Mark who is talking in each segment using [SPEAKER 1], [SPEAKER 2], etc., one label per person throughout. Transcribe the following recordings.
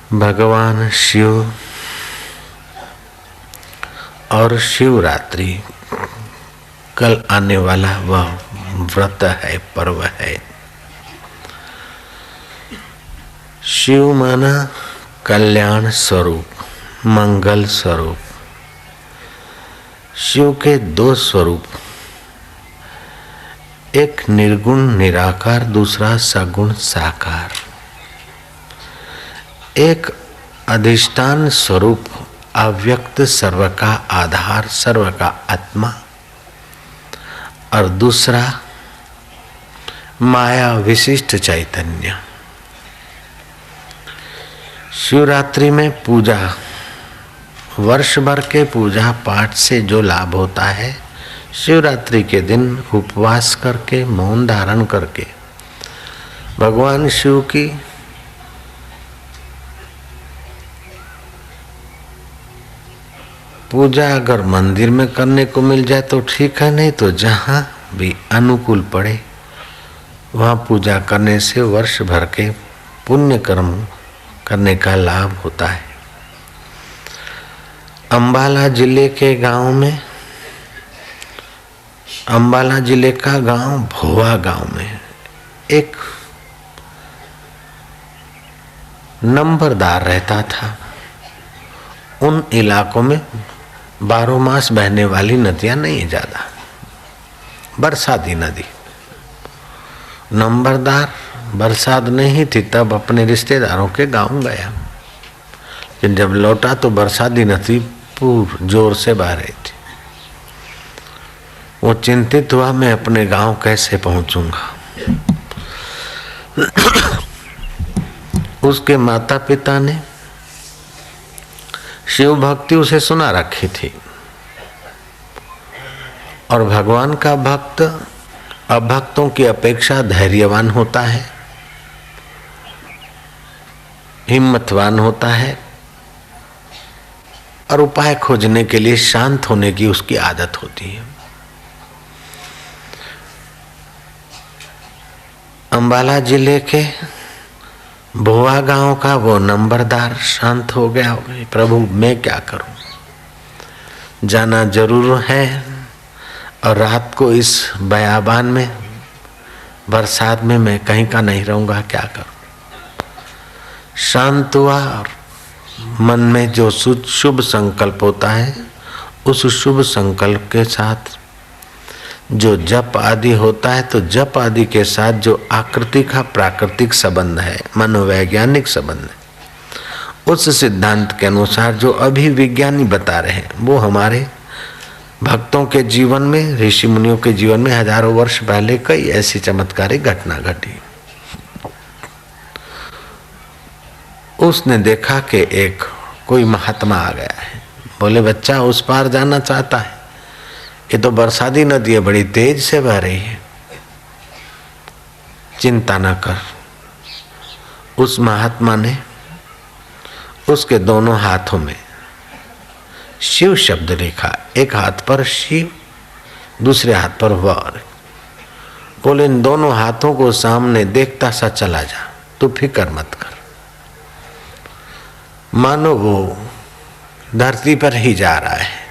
[SPEAKER 1] भगवान शिव और शिवरात्रि कल आने वाला वह व्रत है, पर्व है। शिव माना कल्याण स्वरूप, मंगल स्वरूप। शिव के दो स्वरूप, एक निर्गुण निराकार, दूसरा सगुण साकार। एक अधिष्ठान स्वरूप अव्यक्त, सर्व का आधार, सर्व का आत्मा, और दूसरा माया विशिष्ट चैतन्य। शिवरात्रि में पूजा, वर्ष भर के पूजा पाठ से जो लाभ होता है, शिवरात्रि के दिन उपवास करके, मौन धारण करके भगवान शिव की पूजा अगर मंदिर में करने को मिल जाए तो ठीक है, नहीं तो जहाँ भी अनुकूल पड़े वहाँ पूजा करने से वर्ष भर के पुण्य कर्म करने का लाभ होता है। अंबाला जिले के गांव में, अंबाला जिले का गांव भोवा गांव में एक नंबरदार रहता था। उन इलाकों में 12 मास बहने वाली नदियां नहीं है ज्यादा, बरसाती नदी। नंबरदार बरसात नहीं थी तब अपने रिश्तेदारों के गांव गया, लेकिन जब लौटा तो बरसाती नदी पूर जोर से बह रही थी। वो चिंतित हुआ, मैं अपने गांव कैसे पहुंचूंगा। उसके माता पिता ने शिव भक्ति उसे सुना रखी थी, और भगवान का भक्त अभक्तों की अपेक्षा धैर्यवान होता है, हिम्मतवान होता है, और उपाय खोजने के लिए शांत होने की उसकी आदत होती है। अंबाला जिले के भोवा गांव का वो नंबरदार शांत हो गया। प्रभु मैं क्या करूं, जाना जरूर है, और रात को इस बयाबान में, बरसात में मैं कहीं का नहीं रहूंगा, क्या करूं। शांत हुआ और मन में जो शुभ संकल्प होता है, उस शुभ संकल्प के साथ जो जप आदि होता है, तो जप आदि के साथ जो आकृति का प्राकृतिक संबंध है, मनोवैज्ञानिक संबंध है, उस सिद्धांत के अनुसार जो अभी विज्ञानी बता रहे हैं, वो हमारे भक्तों के जीवन में, ऋषि मुनियों के जीवन में हजारों वर्ष पहले कई ऐसी चमत्कारिक घटना घटी। उसने देखा कि एक कोई महात्मा आ गया है। बोले बच्चा उस पार जाना चाहता है, ये तो बरसाती नदी है, बड़ी तेज से बह रही है, चिंता न कर। उस महात्मा ने उसके दोनों हाथों में शिव शब्द लिखा, एक हाथ पर शिव, दूसरे हाथ पर वर। बोले इन दोनों हाथों को सामने देखता सा चला जा, तू फिक्र मत कर, मानो वो धरती पर ही जा रहा है।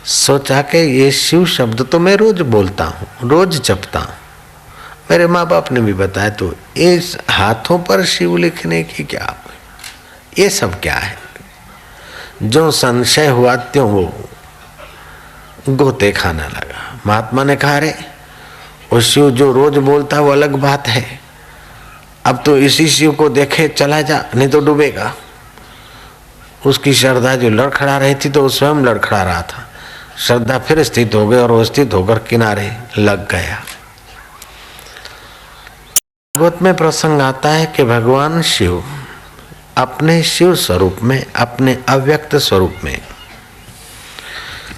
[SPEAKER 1] सोचा कि ये शिव शब्द तो मैं रोज बोलता हूँ, रोज जपता हूँ, मेरे माँ बाप ने भी बताया, तो इस हाथों पर शिव लिखने की क्या, ये सब क्या है। जो संशय हुआ त्यों वो गोते खाना लगा। महात्मा ने कहा रे वो शिव जो रोज बोलता वो अलग बात है, अब तो इसी शिव को देखे चला जा, नहीं तो डूबेगा। उसकी श्रद्धा जो लड़खड़ा रही थी तो वो स्वयं लड़खड़ा रहा था। श्रद्धा फिर स्थित हो गई और वो स्थित होकर किनारे लग गया। भागवत में प्रसंग आता है कि भगवान शिव अपने शिव स्वरूप में, अपने अव्यक्त स्वरूप में,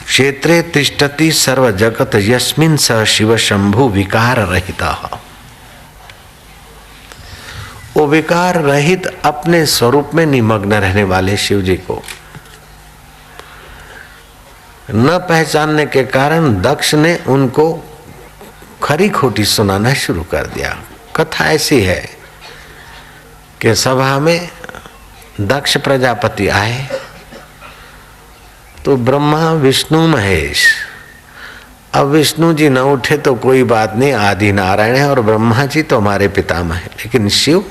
[SPEAKER 1] क्षेत्रे तिष्ठति सर्व जगत यस्मिन् स शिव शंभु विकार रहितः। वो विकार रहित अपने स्वरूप में निमग्न रहने वाले शिव जी को न पहचानने के कारण दक्ष ने उनको खरी खोटी सुनाना शुरू कर दिया। कथा ऐसी है कि सभा में दक्ष प्रजापति आए तो ब्रह्मा विष्णु महेश, अब विष्णु जी न उठे तो कोई बात नहीं, आदि नारायण है, और ब्रह्मा जी तो हमारे पितामह है, लेकिन शिव,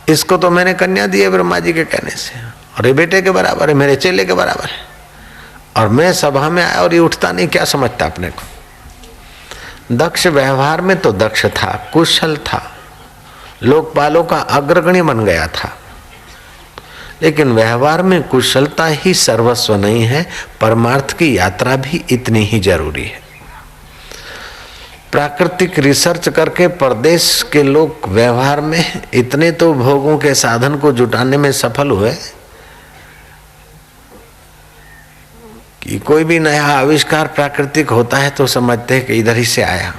[SPEAKER 1] इसको तो मैंने कन्या दी है ब्रह्मा जी के कहने से, और ये बेटे के बराबर है, मेरे चेले के बराबर है, और मैं सभा में आया और ये उठता नहीं, क्या समझता अपने को। दक्ष व्यवहार में तो दक्ष था, कुशल था, लोकपालों का अग्रगण्य बन गया था, लेकिन व्यवहार में कुशलता ही सर्वस्व नहीं है, परमार्थ की यात्रा भी इतनी ही जरूरी है। प्राकृतिक रिसर्च करके परदेश के लोग व्यवहार में इतने तो भोगों के साधन को जुटाने में सफल हुए कि कोई भी नया आविष्कार प्राकृतिक होता है तो समझते हैं कि इधर ही से आया,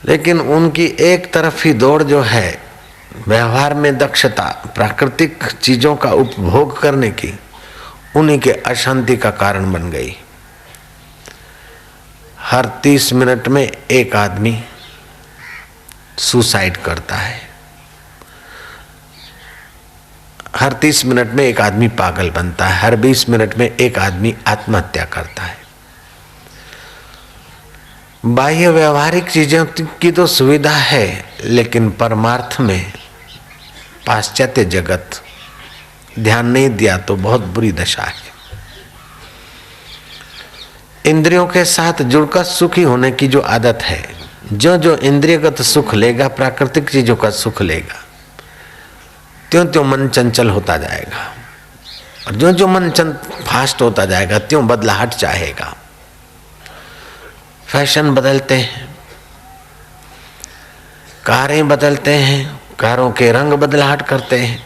[SPEAKER 1] लेकिन उनकी एक तरफ ही दौड़ जो है व्यवहार में दक्षता, प्राकृतिक चीजों का उपभोग करने की, उन्हीं के अशांति का कारण बन गई। हर 30 मिनट में एक आदमी सुसाइड करता है, हर 30 मिनट में एक आदमी पागल बनता है, हर 20 मिनट में एक आदमी आत्महत्या करता है। बाह्य व्यवहारिक चीजों की तो सुविधा है, लेकिन परमार्थ में पाश्चात्य जगत ध्यान नहीं दिया तो बहुत बुरी दशा है। इंद्रियों के साथ जुड़कर सुखी होने की जो आदत है, जो जो इंद्रियगत सुख लेगा, प्राकृतिक चीजों का सुख लेगा, त्यों त्यों मन चंचल होता जाएगा, और जो जो मन फास्ट होता जाएगा त्यों बदलाहट चाहेगा। फैशन बदलते हैं, कारें बदलते हैं, कारों के रंग बदलाहट करते हैं।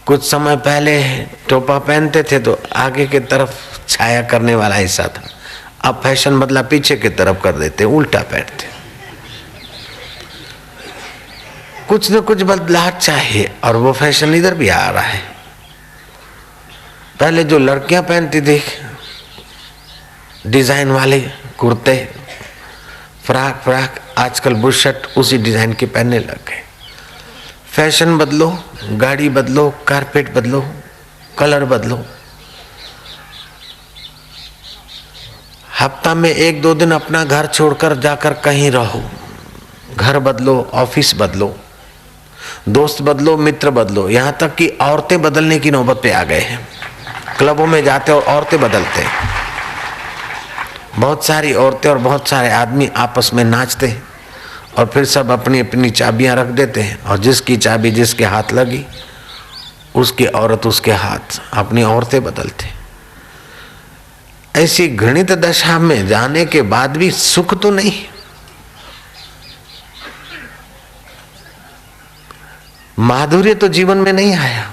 [SPEAKER 1] कुछ समय पहले टोपा पहनते थे तो आगे की तरफ छाया करने वाला हिस्सा था, अब फैशन बदला, पीछे की तरफ कर देते, उल्टा पहनते। कुछ न कुछ बदलाहट चाहिए, और वो फैशन इधर भी आ रहा है। पहले जो लड़कियां पहनती थी डिजाइन वाले कुर्ते, फ्राक, आजकल बुशर्ट उसी डिजाइन के पहनने लग गए। फैशन बदलो, गाड़ी बदलो, कारपेट बदलो, कलर बदलो। हफ्ता में 1-2 दिन अपना घर छोड़कर जाकर कहीं रहो, घर बदलो, ऑफिस बदलो, दोस्त बदलो, मित्र बदलो, यहाँ तक कि औरतें बदलने की नौबत पे आ गए हैं। क्लबों में जाते और औरतें बदलते हैं, बहुत सारी औरतें और बहुत सारे आदमी आपस में नाचते हैं, और फिर सब अपनी अपनी चाबियां रख देते हैं, और जिसकी चाबी जिसके हाथ लगी उसकी औरत उसके हाथ, अपनी औरतें बदलते। ऐसी घृणित दशा में जाने के बाद भी सुख तो नहीं, माधुर्य तो जीवन में नहीं आया।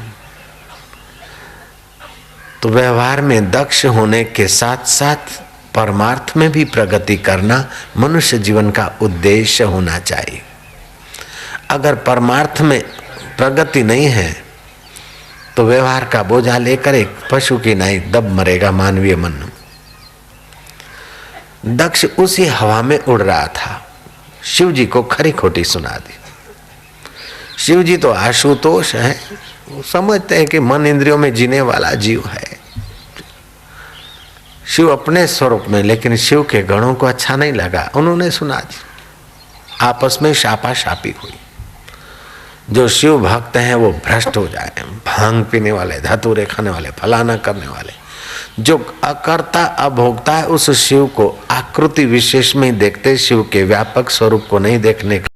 [SPEAKER 1] तो व्यवहार में दक्ष होने के साथ साथ परमार्थ में भी प्रगति करना मनुष्य जीवन का उद्देश्य होना चाहिए। अगर परमार्थ में प्रगति नहीं है तो व्यवहार का बोझा लेकर एक पशु की नाई दब मरेगा मानवीय मन। दक्ष उसी हवा में उड़ रहा था, शिव जी को खरी खोटी सुना दी। शिव जी तो आशुतोष है, वो समझते हैं कि मन इंद्रियों में जीने वाला जीव है, शिव अपने स्वरूप में, लेकिन शिव के गणों को अच्छा नहीं लगा, उन्होंने सुना दी। आपस में शापाशापी हुई। जो शिव भक्त हैं वो भ्रष्ट हो जाए, भांग पीने वाले, धतूरे खाने वाले, फलाना करने वाले। जो अकर्ता अभोक्ता है उस शिव को आकृति विशेष में देखते, शिव के व्यापक स्वरूप को नहीं देखने का